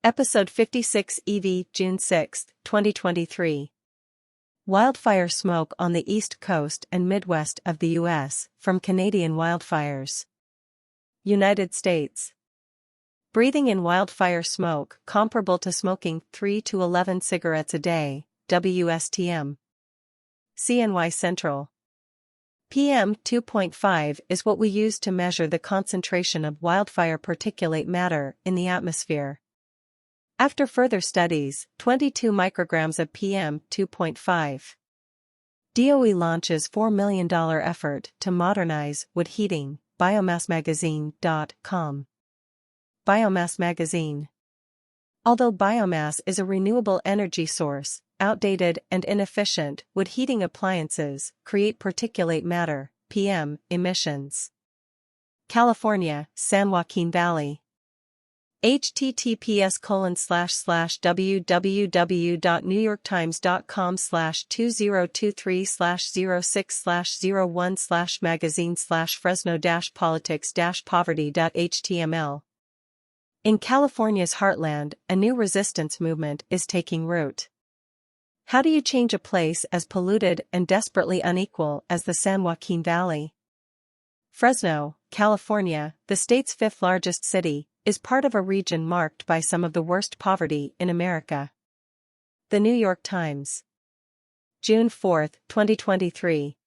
Episode 56 EV, June 6, 2023. Wildfire smoke on the East Coast and Midwest of the U.S. from Canadian wildfires. United States. Breathing in wildfire smoke comparable to smoking 3 to 11 cigarettes a day, WSTM. CNY Central. PM 2.5 is what we use to measure the concentration of wildfire particulate matter in the atmosphere. After further studies, 22 micrograms of PM 2.5. DOE launches $4 million effort to modernize wood heating, biomassmagazine.com. Biomass Magazine. Although biomass is a renewable energy source, outdated and inefficient wood heating appliances create particulate matter, PM, emissions. California, San Joaquin Valley. https://www.newyorktimes.com/2023/06/01/magazine/fresno-politics-poverty.html. In California's heartland, a new resistance movement is taking root. How do you change a place as polluted and desperately unequal as the San Joaquin Valley? Fresno, California, the state's fifth largest city, is part of a region marked by some of the worst poverty in America. The New York Times. June 4, 2023.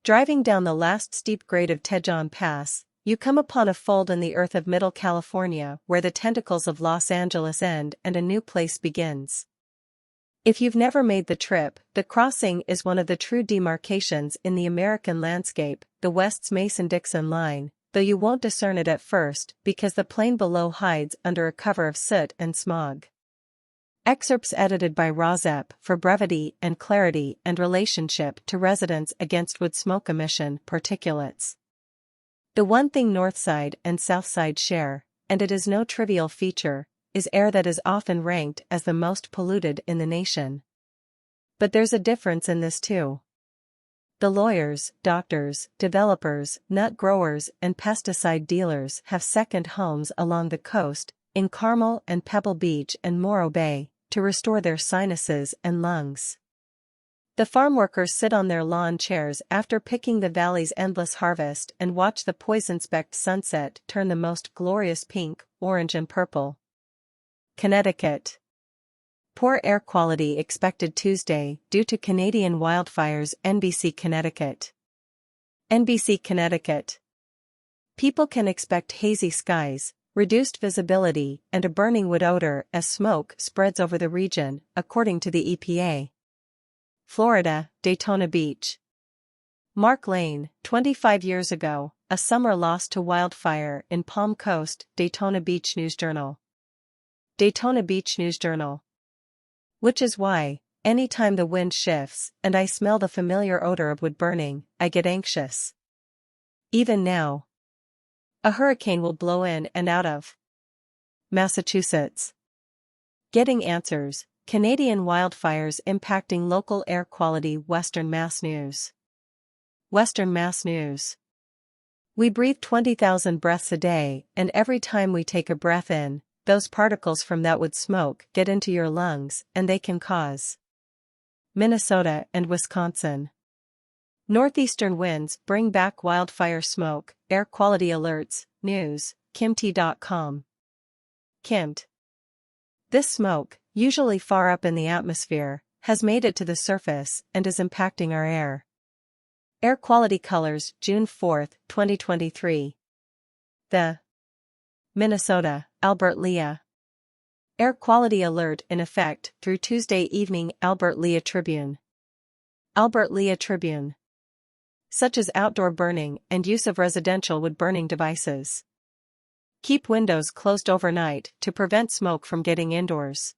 Driving down the last steep grade of Tejon Pass, you come upon a fold in the earth of Middle California where the tentacles of Los Angeles end and a new place begins. If you've never made the trip, the crossing is one of the true demarcations in the American landscape, the West's Mason-Dixon line, though you won't discern it at first because the plain below hides under a cover of soot and smog. Excerpts edited by Rozep for brevity and clarity and relationship to residents against wood smoke emission particulates. The one thing Northside and Southside share, and it is no trivial feature, is air that is often ranked as the most polluted in the nation. But there's a difference in this too. The lawyers, doctors, developers, nut growers and pesticide dealers have second homes along the coast, in Carmel and Pebble Beach and Morro Bay, to restore their sinuses and lungs. The farm workers sit on their lawn chairs after picking the valley's endless harvest and watch the poison-specked sunset turn the most glorious pink, orange and purple. Connecticut. Poor air quality expected Tuesday due to Canadian wildfires. NBC Connecticut. NBC Connecticut. People can expect hazy skies, reduced visibility and a burning wood odor as smoke spreads over the region, according to the EPA. Florida, Daytona Beach. Mark Lane, 25 years ago, a summer lost to wildfire in Palm Coast. Daytona Beach News Journal. Daytona Beach News Journal. Which is why, anytime the wind shifts and I smell the familiar odor of wood burning, I get anxious. Even now. A hurricane will blow in and out of Massachusetts. Getting answers, Canadian wildfires impacting local air quality. Western Mass News. Western Mass News. We breathe 20,000 breaths a day, and every time we take a breath in, those particles from that wood smoke get into your lungs and they can cause Minnesota and Wisconsin. Northeastern winds bring back wildfire smoke, air quality alerts, news, Kimt.com. Kimt. This smoke, usually far up in the atmosphere, has made it to the surface and is impacting our air. Air quality colors, June 4, 2023. The Minnesota, Albert Lea. Air quality alert in effect through Tuesday evening. Albert Lea Tribune. Albert Lea Tribune. Such as outdoor burning and use of residential wood burning devices. Keep windows closed overnight to prevent smoke from getting indoors.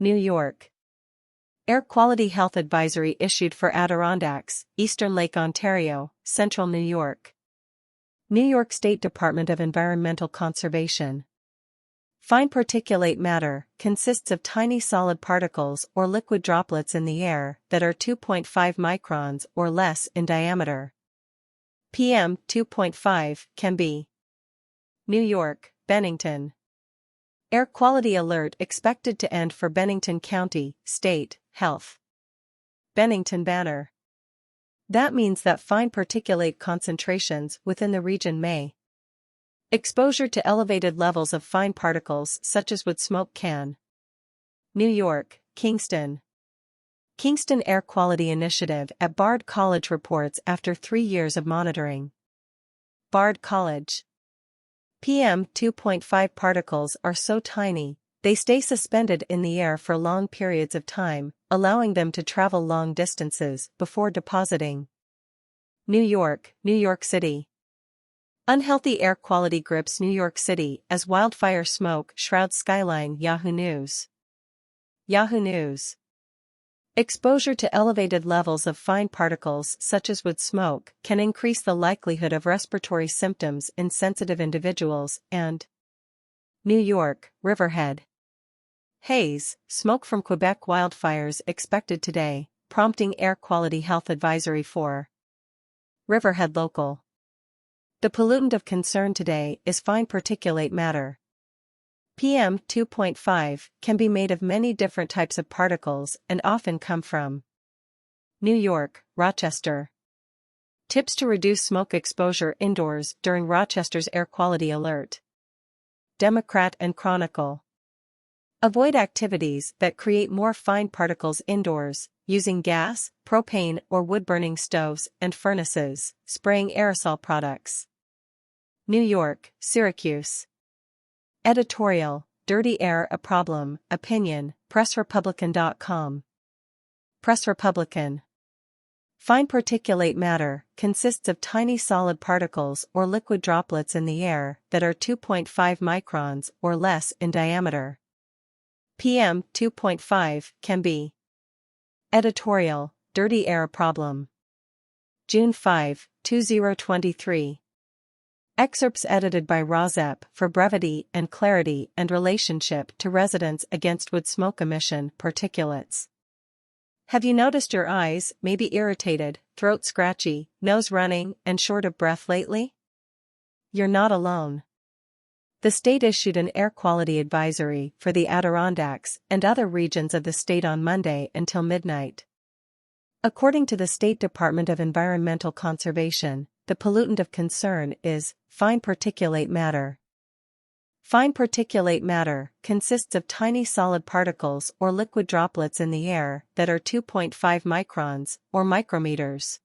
New York. Air quality health advisory issued for Adirondacks, Eastern Lake Ontario, Central New York. New York State Department of Environmental Conservation. Fine particulate matter consists of tiny solid particles or liquid droplets in the air that are 2.5 microns or less in diameter. PM 2.5 can be New York, Bennington. Air quality alert expected to end for Bennington County, State, Health. Bennington banner. That means that fine particulate concentrations within the region may. Exposure to elevated levels of fine particles such as wood smoke can. New York, Kingston. Kingston Air Quality Initiative at Bard College reports after 3 years of monitoring. Bard College. PM 2.5 particles are so tiny, they stay suspended in the air for long periods of time, allowing them to travel long distances before depositing. New York, New York City. Unhealthy air quality grips New York City as wildfire smoke shrouds skyline. Yahoo News. Yahoo News. Exposure to elevated levels of fine particles such as wood smoke can increase the likelihood of respiratory symptoms in sensitive individuals and. New York, Riverhead. Haze, smoke from Quebec wildfires expected today, prompting air quality health advisory for. Riverhead Local. The pollutant of concern today is fine particulate matter. PM 2.5 can be made of many different types of particles and often come from. New York, Rochester. Tips to reduce smoke exposure indoors during Rochester's air quality alert. Democrat and Chronicle. Avoid activities that create more fine particles indoors, using gas, propane or wood-burning stoves and furnaces, spraying aerosol products. New York, Syracuse. Editorial, Dirty Air a Problem, Opinion, PressRepublican.com. Press Republican. Fine particulate matter consists of tiny solid particles or liquid droplets in the air that are 2.5 microns or less in diameter. PM 2.5 can be. Editorial, Dirty Air a Problem. June 5, 2023. Excerpts edited by Rozep for brevity and clarity and relationship to residents against wood smoke emission particulates. Have you noticed your eyes may be irritated, throat scratchy, nose running, and short of breath lately? You're not alone. The state issued an air quality advisory for the Adirondacks and other regions of the state on Monday until midnight. According to the State Department of Environmental Conservation, the pollutant of concern is fine particulate matter. Fine particulate matter consists of tiny solid particles or liquid droplets in the air that are 2.5 microns or micrometers.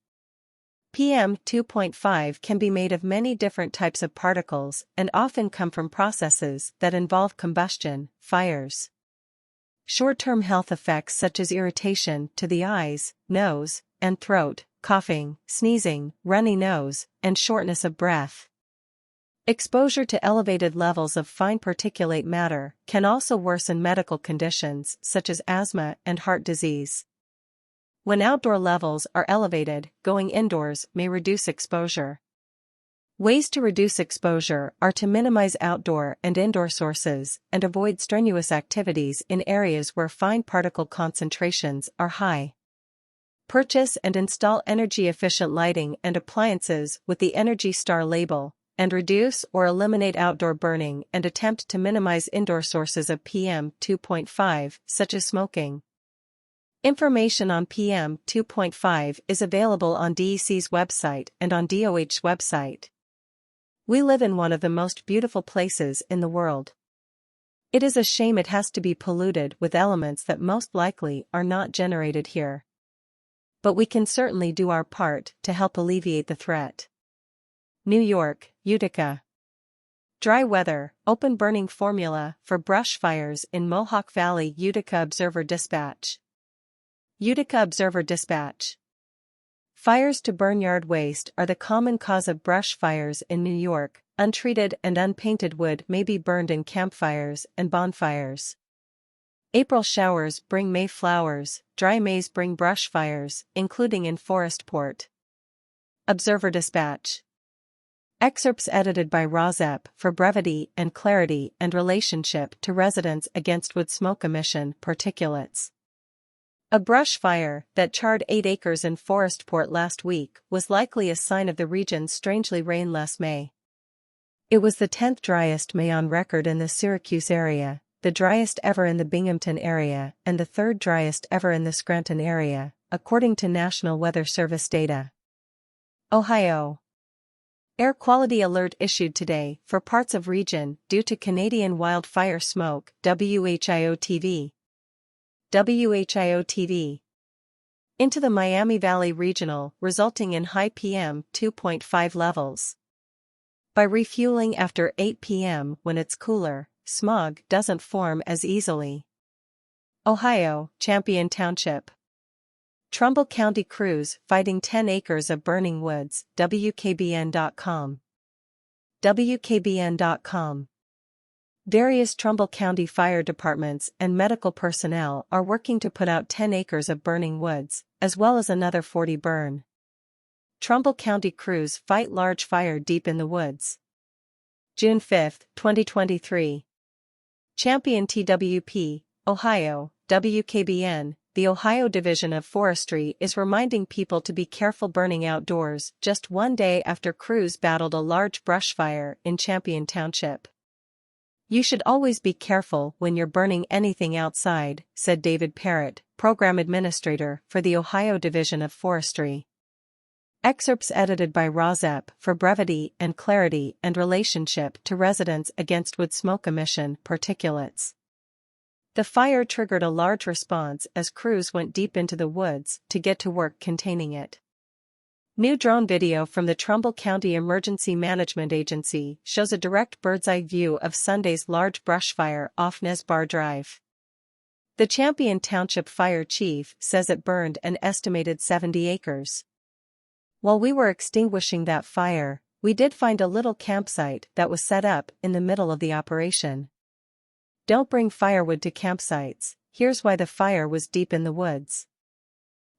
PM 2.5 can be made of many different types of particles and often come from processes that involve combustion, fires. Short-term health effects such as irritation to the eyes, nose, and throat, coughing, sneezing, runny nose, and shortness of breath. Exposure to elevated levels of fine particulate matter can also worsen medical conditions such as asthma and heart disease. When outdoor levels are elevated, going indoors may reduce exposure. Ways to reduce exposure are to minimize outdoor and indoor sources and avoid strenuous activities in areas where fine particle concentrations are high. Purchase and install energy-efficient lighting and appliances with the Energy Star label, and reduce or eliminate outdoor burning and attempt to minimize indoor sources of PM 2.5, such as smoking. Information on PM 2.5 is available on DEC's website and on DOH's website. We live in one of the most beautiful places in the world. It is a shame it has to be polluted with elements that most likely are not generated here. But we can certainly do our part to help alleviate the threat. New York, Utica. Dry weather, open burning formula for brush fires in Mohawk Valley. Utica Observer Dispatch. Utica Observer Dispatch. Fires to burn yard waste are the common cause of brush fires in New York. Untreated and unpainted wood may be burned in campfires and bonfires. April showers bring May flowers, dry Mays bring brush fires, including in Forestport. Observer Dispatch. Excerpts edited by Rozep for brevity and clarity and relationship to residents against wood smoke emission particulates. A brush fire that charred 8 acres in Forestport last week was likely a sign of the region's strangely rainless May. It was the 10th driest May on record in the Syracuse area, the driest ever in the Binghamton area, and the 3rd driest ever in the Scranton area, according to National Weather Service data. Ohio. Air quality alert issued today for parts of region due to Canadian wildfire smoke, WHIO-TV. WHIO-TV. Into the Miami Valley Regional, resulting in high PM 2.5 levels. By refueling after 8 p.m. when it's cooler, smog doesn't form as easily. Ohio, Champion Township. Trumbull County crews fighting 10 acres of burning woods, WKBN.com. WKBN.com. Various Trumbull County fire departments and medical personnel are working to put out 10 acres of burning woods, as well as another 40 burn. Trumbull County crews fight large fire deep in the woods. June 5, 2023. Champion TWP, Ohio, WKBN. The Ohio Division of Forestry is reminding people to be careful burning outdoors just one day after crews battled a large brush fire in Champion Township. You should always be careful when you're burning anything outside, said David Parrott, Program Administrator for the Ohio Division of Forestry. Excerpts edited by Rozep for brevity and clarity and relationship to residents against wood smoke emission particulates. The fire triggered a large response as crews went deep into the woods to get to work containing it. New drone video from the Trumbull County Emergency Management Agency shows a direct bird's-eye view of Sunday's large brush fire off Nesbar Drive. The Champion Township Fire Chief says it burned an estimated 70 acres. While we were extinguishing that fire, we did find a little campsite that was set up in the middle of the operation. Don't bring firewood to campsites. Here's why: the fire was deep in the woods.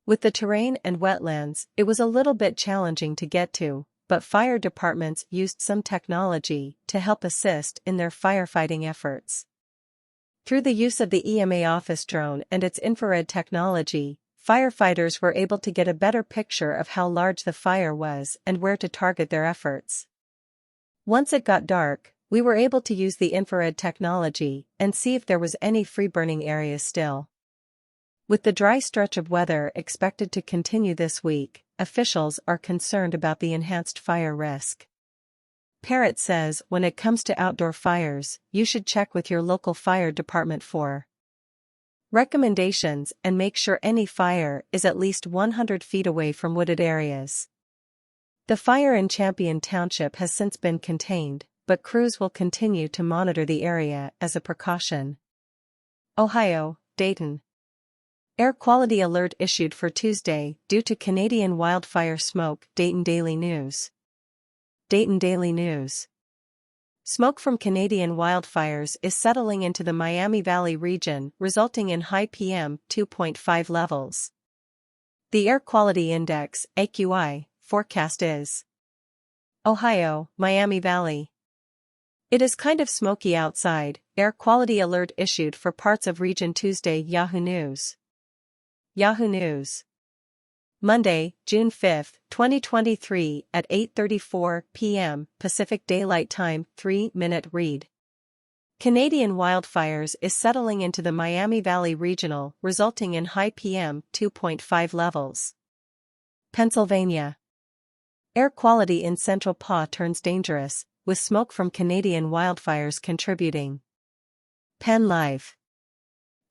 With the terrain and wetlands, it was a little bit challenging to get to, but fire departments used some technology to help assist in their firefighting efforts. Through the use of the EMA office drone and its infrared technology, firefighters were able to get a better picture of how large the fire was and where to target their efforts. Once it got dark, we were able to use the infrared technology and see if there was any free burning areas still. With the dry stretch of weather expected to continue this week, officials are concerned about the enhanced fire risk. Parrott says when it comes to outdoor fires, you should check with your local fire department for recommendations and make sure any fire is at least 100 feet away from wooded areas. The fire in Champion Township has since been contained, but crews will continue to monitor the area as a precaution. Ohio, Dayton. Air quality alert issued for Tuesday due to Canadian wildfire smoke, Dayton Daily News. Dayton Daily News. Smoke from Canadian wildfires is settling into the Miami Valley region, resulting in high PM 2.5 levels. The Air Quality Index, AQI, forecast is Ohio, Miami Valley. It is kind of smoky outside. Air quality alert issued for parts of region Tuesday. Yahoo News. Yahoo News. Monday, June 5, 2023 at 8:34 p.m. Pacific Daylight Time, 3-minute read. Canadian wildfires is settling into the Miami Valley Regional, resulting in high PM 2.5 levels. Pennsylvania. Air quality in Central PA turns dangerous, with smoke from Canadian wildfires contributing. Penn Live.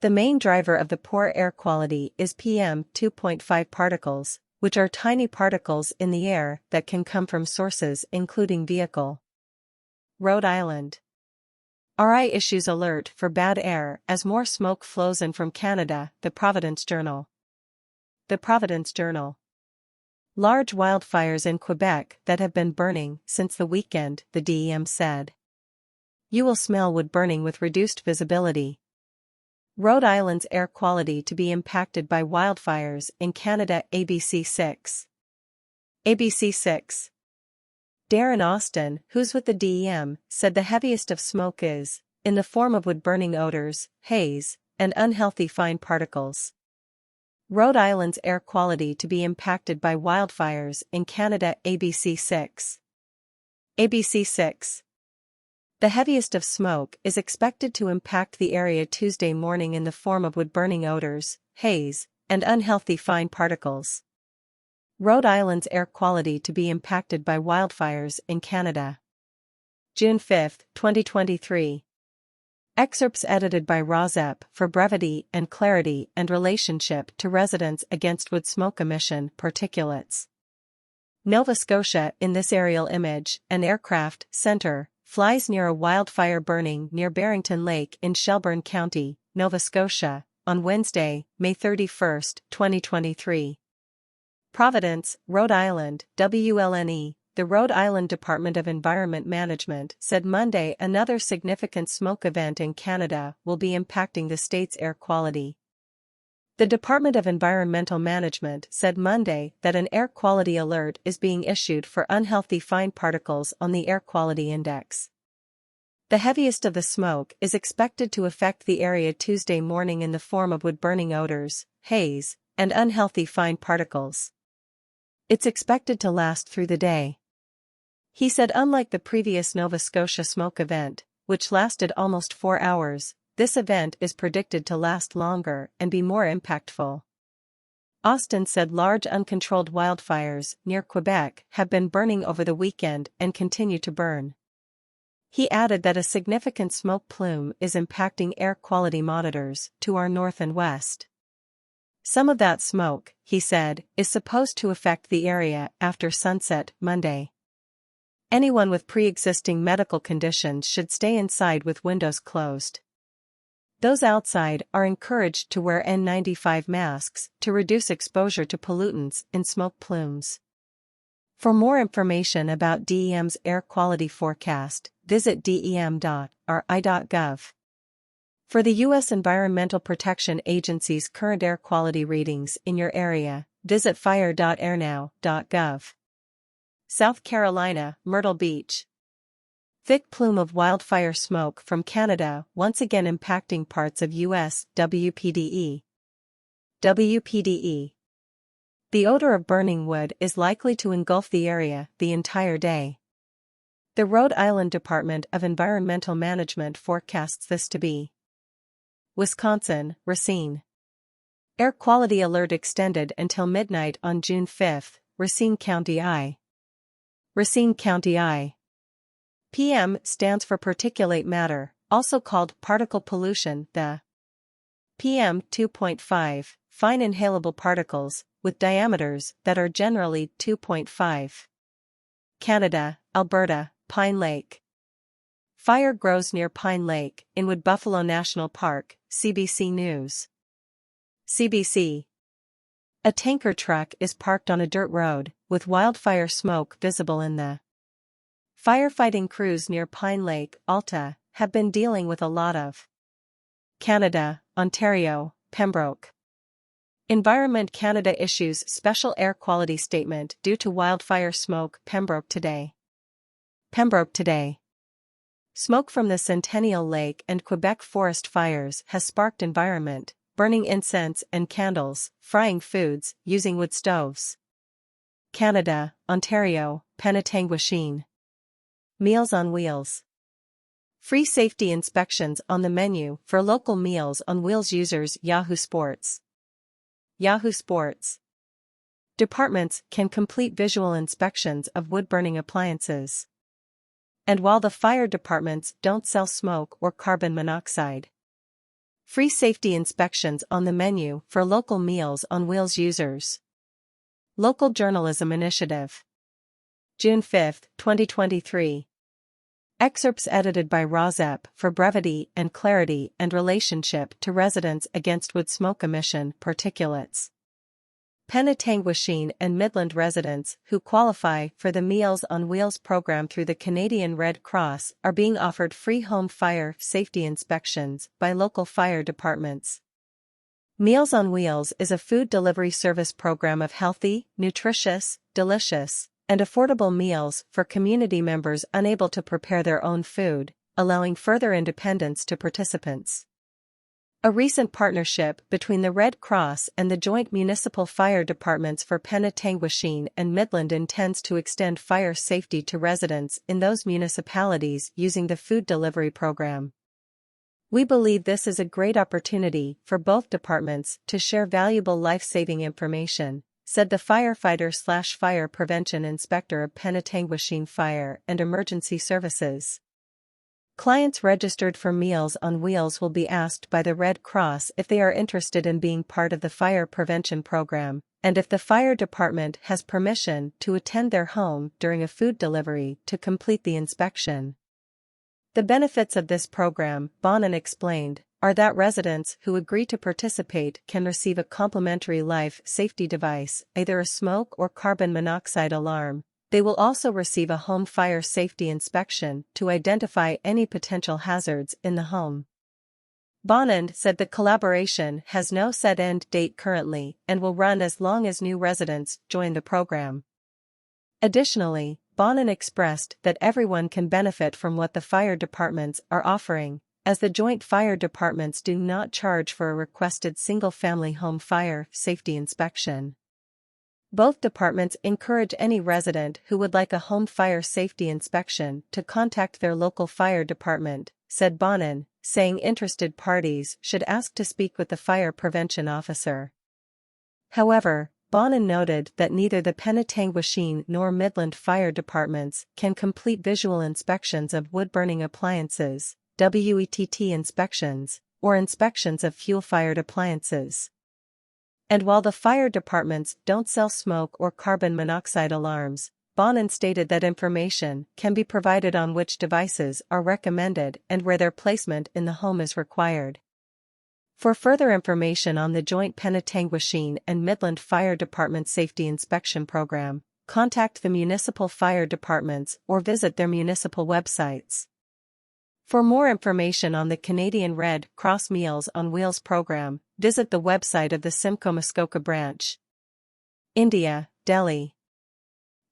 The main driver of the poor air quality is PM 2.5 particles, which are tiny particles in the air that can come from sources including vehicle. Rhode Island. RI issues alert for bad air as more smoke flows in from Canada, the Providence Journal. The Providence Journal. Large wildfires in Quebec that have been burning since the weekend, the DEM said. You will smell wood burning with reduced visibility. Rhode Island's air quality to be impacted by wildfires in Canada. ABC 6. ABC 6. Darren Austin, who's with the DEM, said the heaviest of smoke is, in the form of wood-burning odors, haze, and unhealthy fine particles. Rhode Island's air quality to be impacted by wildfires in Canada. ABC 6. ABC 6. The heaviest of smoke is expected to impact the area Tuesday morning in the form of wood-burning odors, haze, and unhealthy fine particles. Rhode Island's air quality to be impacted by wildfires in Canada. June 5, 2023. Excerpts edited by Rozep for brevity and clarity and relationship to residents against wood smoke emission particulates. Nova Scotia. In this aerial image, an aircraft, Center, flies near a wildfire burning near Barrington Lake in Shelburne County, Nova Scotia, on Wednesday, May 31, 2023. Providence, Rhode Island, WLNE. The Rhode Island Department of Environment Management said Monday another significant smoke event in Canada will be impacting the state's air quality. The Department of Environmental Management said Monday that an air quality alert is being issued for unhealthy fine particles on the Air Quality Index. The heaviest of the smoke is expected to affect the area Tuesday morning in the form of wood-burning odors, haze, and unhealthy fine particles. It's expected to last through the day. He said unlike the previous Nova Scotia smoke event, which lasted almost 4 hours, this event is predicted to last longer and be more impactful. Austin said large uncontrolled wildfires near Quebec have been burning over the weekend and continue to burn. He added that a significant smoke plume is impacting air quality monitors to our north and west. Some of that smoke, he said, is supposed to affect the area after sunset Monday. Anyone with pre-existing medical conditions should stay inside with windows closed. Those outside are encouraged to wear N95 masks to reduce exposure to pollutants in smoke plumes. For more information about DEM's air quality forecast, visit dem.ri.gov. For the U.S. Environmental Protection Agency's current air quality readings in your area, visit fire.airnow.gov. South Carolina, Myrtle Beach. Thick plume of wildfire smoke from Canada once again impacting parts of U.S. WPDE. WPDE. The odor of burning wood is likely to engulf the area the entire day. The Rhode Island Department of Environmental Management forecasts this to be. Wisconsin, Racine. Air quality alert extended until midnight on June 5, Racine County I. Racine County I. PM stands for particulate matter, also called particle pollution. The PM 2.5, fine inhalable particles, with diameters that are generally 2.5. Canada, Alberta, Pine Lake. Fire grows near Pine Lake, in Wood Buffalo National Park, CBC News. CBC. A tanker truck is parked on a dirt road, with wildfire smoke visible in the firefighting crews near Pine Lake, Alta, have been dealing with a lot of. Canada, Ontario, Pembroke. Environment Canada issues special air quality statement due to wildfire smoke. Pembroke today. Pembroke today. Smoke from the Centennial Lake and Quebec forest fires has sparked environment, burning incense and candles, frying foods, using wood stoves. Canada, Ontario, Penetanguishene. Meals on Wheels. Free safety inspections on the menu for local Meals on Wheels users. Yahoo Sports. Yahoo Sports. Departments can complete visual inspections of wood-burning appliances. And while the fire departments don't sell smoke or carbon monoxide. Free safety inspections on the menu for local Meals on Wheels users. Local Journalism Initiative. June 5, 2023. Excerpts edited by Rozep for brevity and clarity and relationship to residents against wood smoke emission particulates. Penetanguishene and Midland residents who qualify for the Meals on Wheels program through the Canadian Red Cross are being offered free home fire safety inspections by local fire departments. Meals on Wheels is a food delivery service program of healthy, nutritious, delicious, and affordable meals for community members unable to prepare their own food, allowing further independence to participants. A recent partnership between the Red Cross and the Joint Municipal Fire Departments for Penetanguishene and Midland intends to extend fire safety to residents in those municipalities using the food delivery program. We believe this is a great opportunity for both departments to share valuable life-saving information, said the firefighter/fire prevention inspector of Penetanguishene Fire and Emergency Services. Clients registered for Meals on Wheels will be asked by the Red Cross if they are interested in being part of the fire prevention program, and if the fire department has permission to attend their home during a food delivery to complete the inspection. The benefits of this program, Bonin explained, are that residents who agree to participate can receive a complimentary life safety device, either a smoke or carbon monoxide alarm. They will also receive a home fire safety inspection to identify any potential hazards in the home. Bonin said the collaboration has no set end date currently and will run as long as new residents join the program. Additionally, Bonin expressed that everyone can benefit from what the fire departments are offering, as the joint fire departments do not charge for a requested single-family home fire safety inspection. Both departments encourage any resident who would like a home fire safety inspection to contact their local fire department, said Bonin, saying interested parties should ask to speak with the fire prevention officer. However, Bonin noted that neither the Penetanguishene nor Midland fire departments can complete visual inspections of wood-burning appliances, WETT inspections, or inspections of fuel-fired appliances. And while the fire departments don't sell smoke or carbon monoxide alarms, Bonin stated that information can be provided on which devices are recommended and where their placement in the home is required. For further information on the joint Penetanguishene and Midland Fire Department Safety Inspection Program, contact the municipal fire departments or visit their municipal websites. For more information on the Canadian Red Cross Meals on Wheels program, visit the website of the Simcoe Muskoka branch. India, Delhi.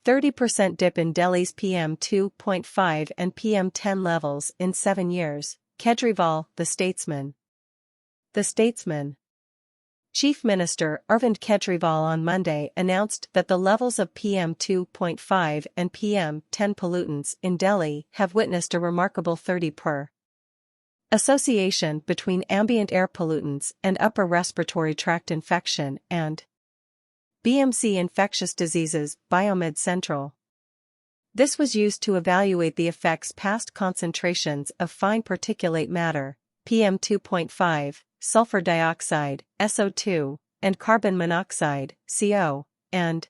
30% dip in Delhi's PM2.5 and PM10 levels in 7 years, Kejriwal, the statesman. The statesman. Chief Minister Arvind Kejriwal on Monday announced that the levels of PM2.5 and PM10 pollutants in Delhi have witnessed a remarkable 30% association between ambient air pollutants and upper respiratory tract infection and BMC infectious diseases, Biomed Central. This was used to evaluate the effects past concentrations of fine particulate matter, PM2.5, sulfur dioxide, SO2, and carbon monoxide, CO, and